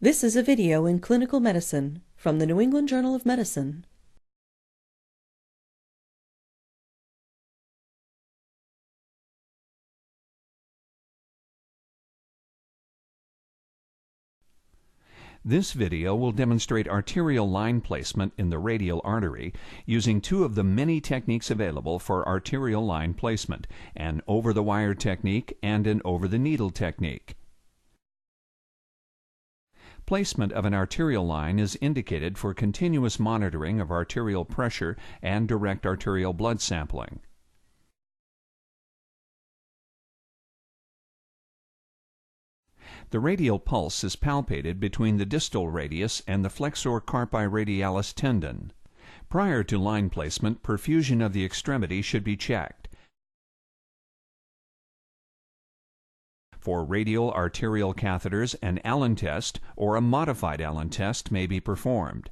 This is a video in clinical medicine from the New England Journal of Medicine. This video will demonstrate arterial line placement in the radial artery using two of the many techniques available for arterial line placement, an over-the-wire technique and an over-the-needle technique. Placement of an arterial line is indicated for continuous monitoring of arterial pressure and direct arterial blood sampling. The radial pulse is palpated between the distal radius and the flexor carpi radialis tendon. Prior to line placement, perfusion of the extremity should be checked. For radial arterial catheters, an Allen test or a modified Allen test may be performed.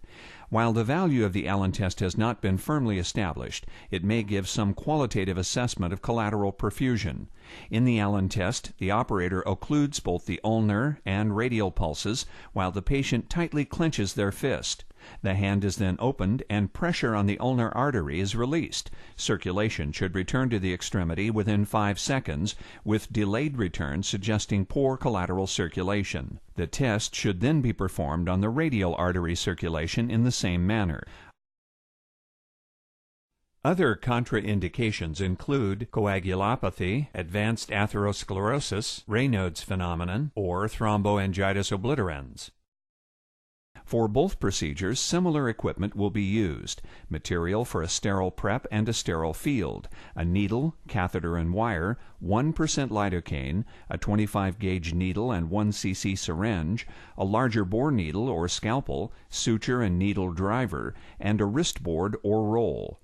While the value of the Allen test has not been firmly established, it may give some qualitative assessment of collateral perfusion. In the Allen test, the operator occludes both the ulnar and radial pulses while the patient tightly clenches their fist. The hand is then opened and pressure on the ulnar artery is released. Circulation should return to the extremity within 5 seconds, with delayed return suggesting poor collateral circulation. The test should then be performed on the radial artery circulation in the same manner. Other contraindications include coagulopathy, advanced atherosclerosis, Raynaud's phenomenon, or thromboangiitis obliterans. For both procedures, similar equipment will be used: material for a sterile prep and a sterile field, a needle, catheter and wire, 1% lidocaine, a 25-gauge needle and 1 cc syringe, a larger bore needle or scalpel, suture and needle driver, and a wrist board or roll.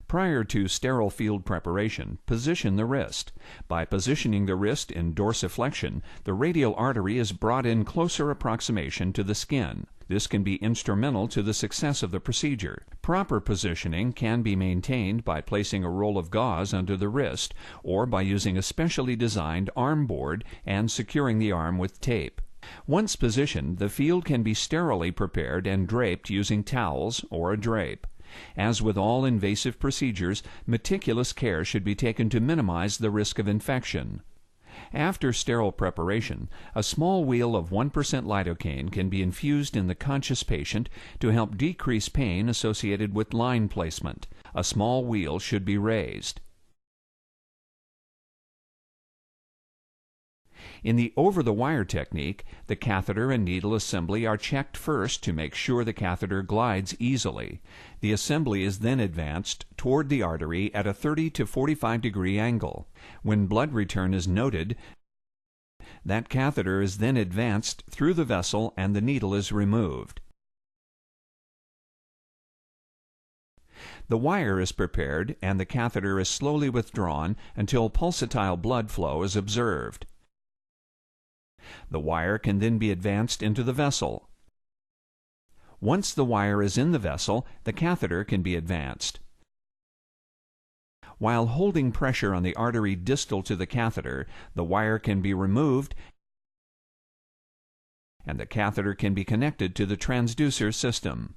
Prior to sterile field preparation, position the wrist. By positioning the wrist in dorsiflexion, the radial artery is brought in closer approximation to the skin. This can be instrumental to the success of the procedure. Proper positioning can be maintained by placing a roll of gauze under the wrist or by using a specially designed arm board and securing the arm with tape. Once positioned, the field can be sterilely prepared and draped using towels or a drape. As with all invasive procedures, meticulous care should be taken to minimize the risk of infection. After sterile preparation, a small wheal of 1% lidocaine can be infused in the conscious patient to help decrease pain associated with line placement. A small wheal should be raised. In the over-the-wire technique, the catheter and needle assembly are checked first to make sure the catheter glides easily. The assembly is then advanced toward the artery at a 30 to 45 degree angle. When blood return is noted, that catheter is then advanced through the vessel and the needle is removed. The wire is prepared and the catheter is slowly withdrawn until pulsatile blood flow is observed. The wire can then be advanced into the vessel. Once the wire is in the vessel, the catheter can be advanced. While holding pressure on the artery distal to the catheter, the wire can be removed and the catheter can be connected to the transducer system.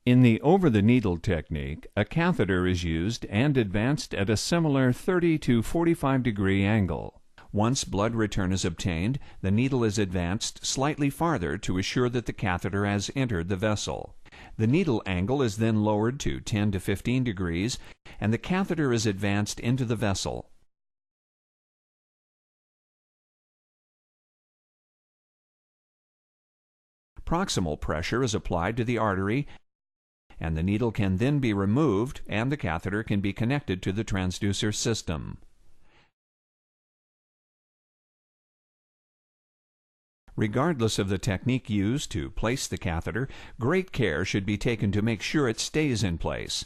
In the over-the-needle technique, a catheter is used and advanced at a similar 30 to 45 degree angle. Once blood return is obtained, the needle is advanced slightly farther to assure that the catheter has entered the vessel. The needle angle is then lowered to 10 to 15 degrees, and the catheter is advanced into the vessel. Proximal pressure is applied to the artery, and the needle can then be removed and the catheter can be connected to the transducer system. Regardless of the technique used to place the catheter, great care should be taken to make sure it stays in place.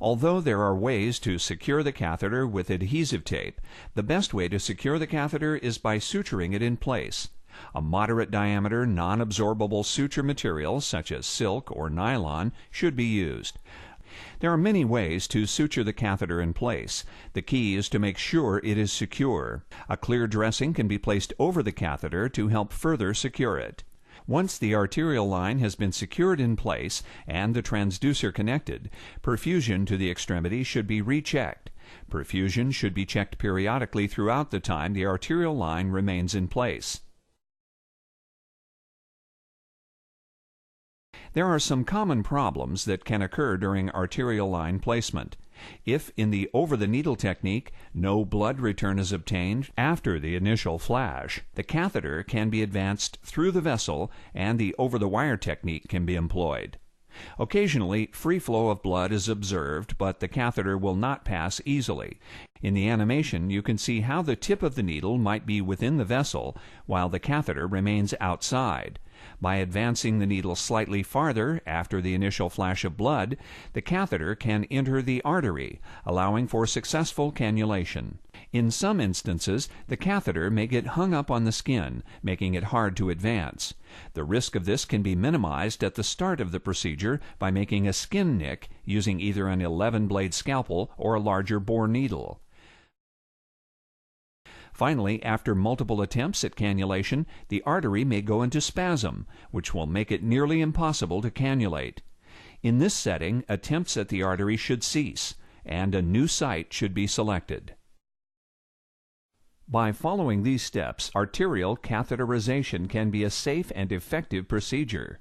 Although there are ways to secure the catheter with adhesive tape, the best way to secure the catheter is by suturing it in place. A moderate diameter, non-absorbable suture material, such as silk or nylon, should be used. There are many ways to suture the catheter in place. The key is to make sure it is secure. A clear dressing can be placed over the catheter to help further secure it. Once the arterial line has been secured in place and the transducer connected, perfusion to the extremity should be rechecked. Perfusion should be checked periodically throughout the time the arterial line remains in place. There are some common problems that can occur during arterial line placement. If, in the over-the-needle technique, no blood return is obtained after the initial flash, the catheter can be advanced through the vessel and the over-the-wire technique can be employed. Occasionally, free flow of blood is observed, but the catheter will not pass easily. In the animation, you can see how the tip of the needle might be within the vessel, while the catheter remains outside. By advancing the needle slightly farther after the initial flash of blood, the catheter can enter the artery, allowing for successful cannulation. In some instances, the catheter may get hung up on the skin, making it hard to advance. The risk of this can be minimized at the start of the procedure by making a skin nick using either an 11-blade scalpel or a larger bore needle. Finally, after multiple attempts at cannulation, the artery may go into spasm, which will make it nearly impossible to cannulate. In this setting, attempts at the artery should cease, and a new site should be selected. By following these steps, arterial catheterization can be a safe and effective procedure.